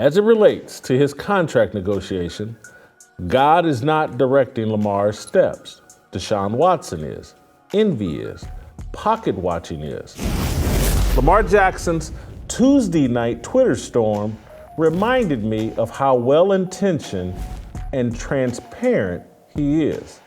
As it relates to his contract negotiation, God is not directing Lamar's steps. Deshaun Watson is. Envy is. Pocket watching is. Lamar Jackson's Tuesday night Twitter storm reminded me of how well-intentioned and transparent he is.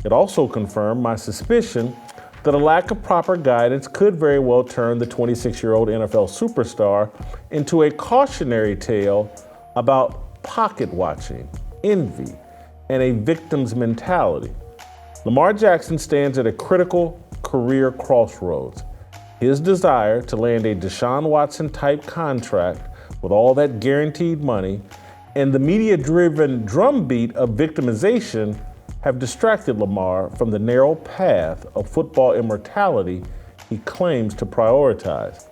It also confirmed my suspicion that a lack of proper guidance could very well turn the 26-year-old NFL superstar into a cautionary tale about pocket watching, envy, and a victim's mentality. Lamar Jackson stands at a critical career crossroads. His desire to land a Deshaun Watson-type contract with all that guaranteed money and the media-driven drumbeat of victimization have distracted Lamar from the narrow path of football immortality he claims to prioritize.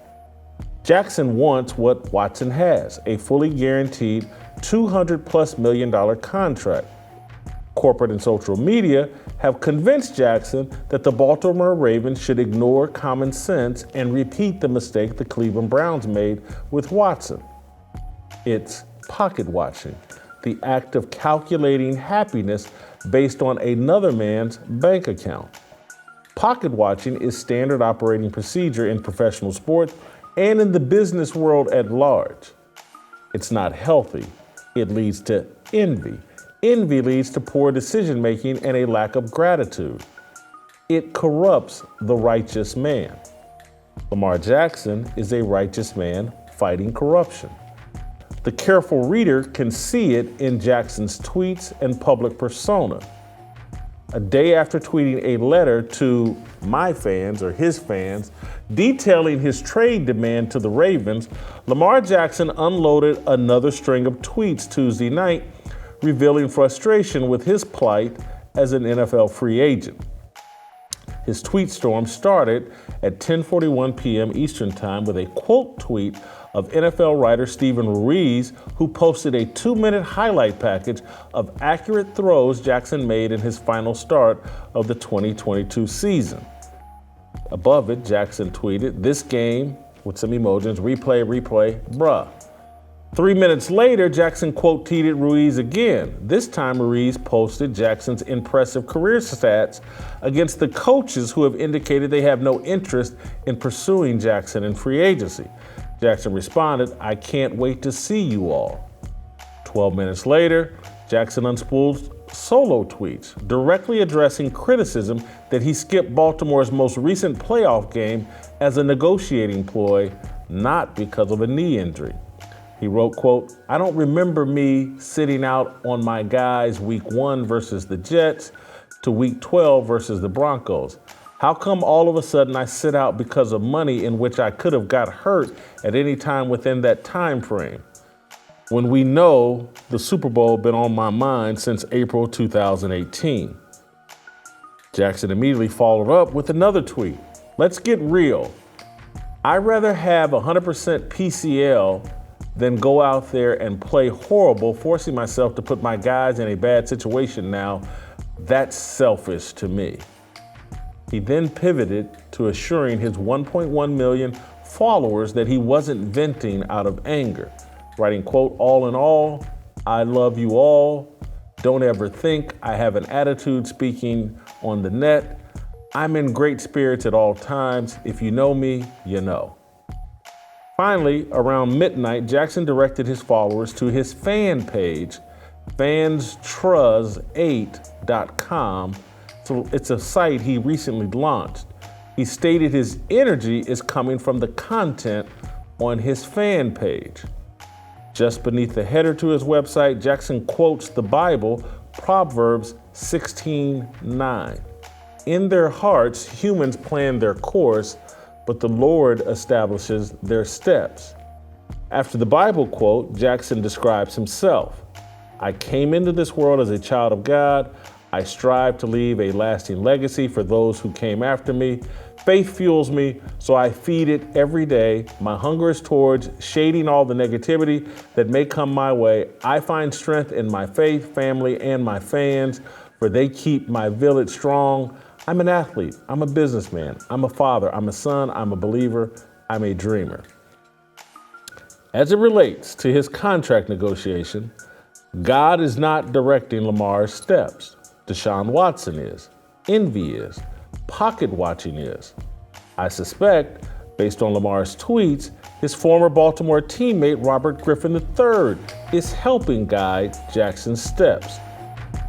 Jackson wants what Watson has, a fully guaranteed $200+ million contract. Corporate and social media have convinced Jackson that the Baltimore Ravens should ignore common sense and repeat the mistake the Cleveland Browns made with Watson. It's pocket watching, the act of calculating happiness based on another man's bank account. Pocket watching is standard operating procedure in professional sports and in the business world at large. It's not healthy. It leads to envy. Envy leads to poor decision-making and a lack of gratitude. It corrupts the righteous man. Lamar Jackson is a righteous man fighting corruption. The careful reader can see it in Jackson's tweets and public persona. A day after tweeting a letter to my fans or his fans detailing his trade demand to the Ravens, Lamar Jackson unloaded another string of tweets Tuesday night, revealing frustration with his plight as an NFL free agent. His tweet storm started at 10:41 p.m. Eastern Time with a quote tweet of NFL writer Steven Ruiz, who posted a 2-minute highlight package of accurate throws Jackson made in his final start of the 2022 season. Above it, Jackson tweeted, "This game," with some emojis, replay, bruh. 3 minutes later, Jackson quote tweeted Ruiz again. This time, Ruiz posted Jackson's impressive career stats against the coaches who have indicated they have no interest in pursuing Jackson in free agency. Jackson responded, "I can't wait to see you all." 12 minutes later, Jackson unspooled solo tweets directly addressing criticism that he skipped Baltimore's most recent playoff game as a negotiating ploy, not because of a knee injury. He wrote, quote, "I don't remember me sitting out on my guys week 1 versus the Jets to week 12 versus the Broncos. How come all of a sudden I sit out because of money in which I could have got hurt at any time within that time frame? When we know the Super Bowl been on my mind since April 2018. Jackson immediately followed up with another tweet. "Let's get real. I'd rather have 100% PCL than go out there and play horrible, forcing myself to put my guys in a bad situation now. That's selfish to me." He then pivoted to assuring his 1.1 million followers that he wasn't venting out of anger, writing, quote, "All in all, I love you all. Don't ever think I have an attitude speaking on the net. I'm in great spirits at all times. If you know me, you know." Finally, around midnight, Jackson directed his followers to his fan page, fanstruz8.com. So it's a site he recently launched. He stated his energy is coming from the content on his fan page. Just beneath the header to his website, Jackson quotes the Bible, Proverbs 16:9. "In their hearts, humans plan their course, but the Lord establishes their steps." After the Bible quote, Jackson describes himself. "I came into this world as a child of God. I strive to leave a lasting legacy for those who came after me. Faith fuels me, so I feed it every day. My hunger is towards shading all the negativity that may come my way. I find strength in my faith, family, and my fans, for they keep my village strong. I'm an athlete. I'm a businessman. I'm a father. I'm a son. I'm a believer. I'm a dreamer." As it relates to his contract negotiation, God is not directing Lamar's steps. Deshaun Watson is. Envy is. Pocket watching is. I suspect, based on Lamar's tweets, his former Baltimore teammate Robert Griffin III is helping guide Jackson's steps.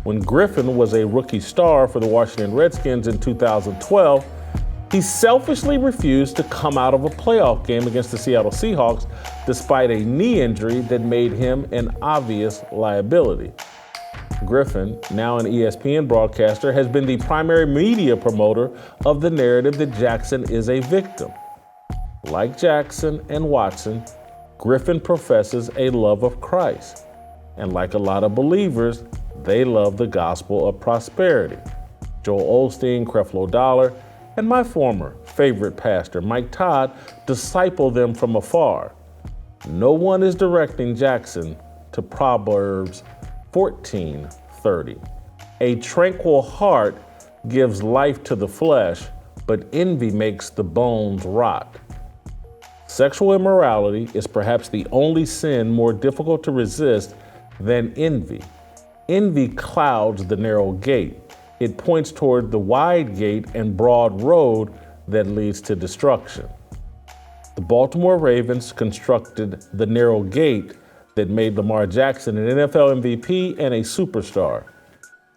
When Griffin was a rookie star for the Washington Redskins in 2012, he selfishly refused to come out of a playoff game against the Seattle Seahawks despite a knee injury that made him an obvious liability. Griffin, now an ESPN broadcaster, has been the primary media promoter of the narrative that Jackson is a victim. Like Jackson and Watson, Griffin professes a love of Christ. And like a lot of believers, they love the gospel of prosperity. Joel Osteen, Creflo Dollar, and my former favorite pastor, Mike Todd, disciple them from afar. No one is directing Jackson to Proverbs 14:30. A tranquil heart gives life to the flesh, but envy makes the bones rot. Sexual immorality is perhaps the only sin more difficult to resist than envy. Envy clouds the narrow gate. It points toward the wide gate and broad road that leads to destruction. The Baltimore Ravens constructed the narrow gate that made Lamar Jackson an NFL MVP and a superstar.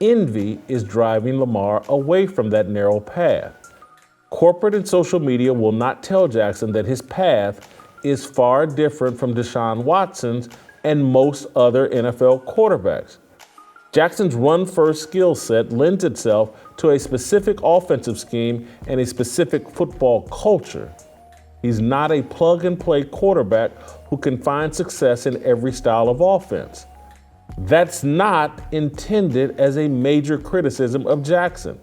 Envy is driving Lamar away from that narrow path. Corporate and social media will not tell Jackson that his path is far different from Deshaun Watson's and most other NFL quarterbacks. Jackson's run-first skill set lends itself to a specific offensive scheme and a specific football culture. He's not a plug-and-play quarterback who can find success in every style of offense. That's not intended as a major criticism of Jackson.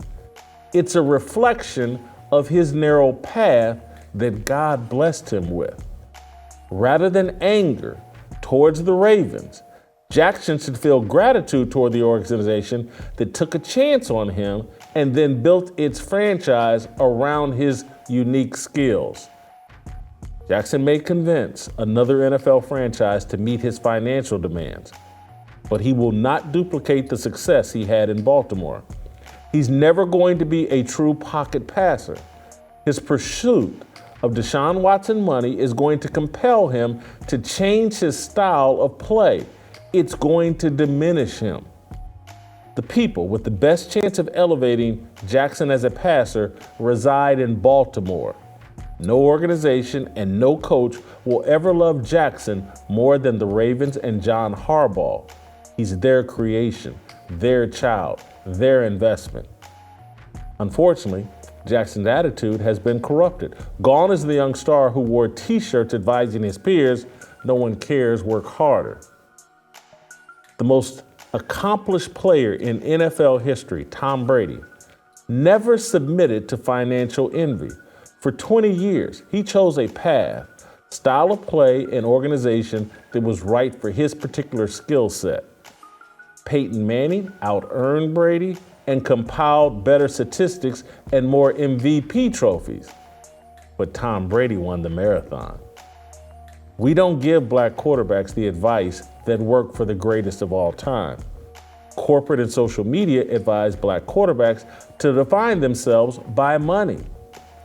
It's a reflection of his narrow path that God blessed him with. Rather than anger towards the Ravens, Jackson should feel gratitude toward the organization that took a chance on him and then built its franchise around his unique skills. Jackson may convince another NFL franchise to meet his financial demands, but he will not duplicate the success he had in Baltimore. He's never going to be a true pocket passer. His pursuit of Deshaun Watson money is going to compel him to change his style of play. It's going to diminish him. The people with the best chance of elevating Jackson as a passer reside in Baltimore. No organization and no coach will ever love Jackson more than the Ravens and John Harbaugh. He's their creation, their child, their investment. Unfortunately, Jackson's attitude has been corrupted. Gone is the young star who wore t-shirts advising his peers, "No one cares, work harder." The most accomplished player in NFL history, Tom Brady, never submitted to financial envy. For 20 years, he chose a path, style of play, and organization that was right for his particular skill set. Peyton Manning out-earned Brady and compiled better statistics and more MVP trophies. But Tom Brady won the marathon. We don't give black quarterbacks the advice that worked for the greatest of all time. Corporate and social media advise black quarterbacks to define themselves by money.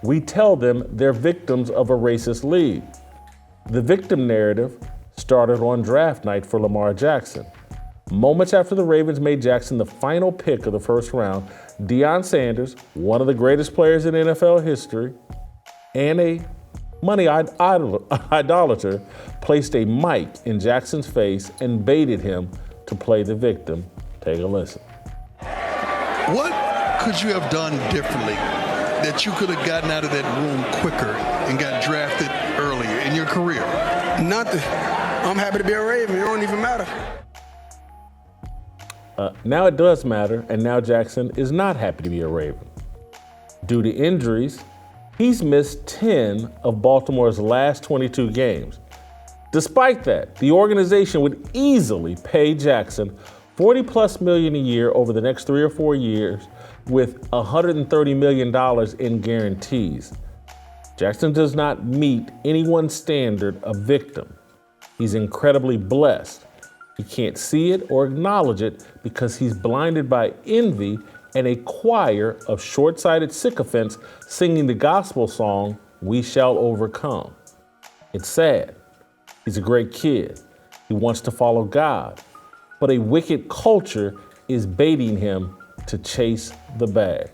We tell them they're victims of a racist league. The victim narrative started on draft night for Lamar Jackson. Moments after the Ravens made Jackson the final pick of the first round, Deion Sanders, one of the greatest players in NFL history, and a money idolater, placed a mic in Jackson's face and baited him to play the victim. Take a listen. What could you have done differently that you could have gotten out of that room quicker and got drafted earlier in your career? Nothing. I'm happy to be a Raven. It don't even matter. Now it does matter, and now Jackson is not happy to be a Raven. Due to injuries, he's missed 10 of Baltimore's last 22 games. Despite that, the organization would easily pay Jackson $40+ million a year over the next 3 or 4 years with $130 million in guarantees. Jackson does not meet anyone's standard of victim. He's incredibly blessed. He can't see it or acknowledge it because he's blinded by envy and a choir of short-sighted sycophants singing the gospel song, "We Shall Overcome." It's sad. He's a great kid. He wants to follow God, but a wicked culture is baiting him to chase the bag.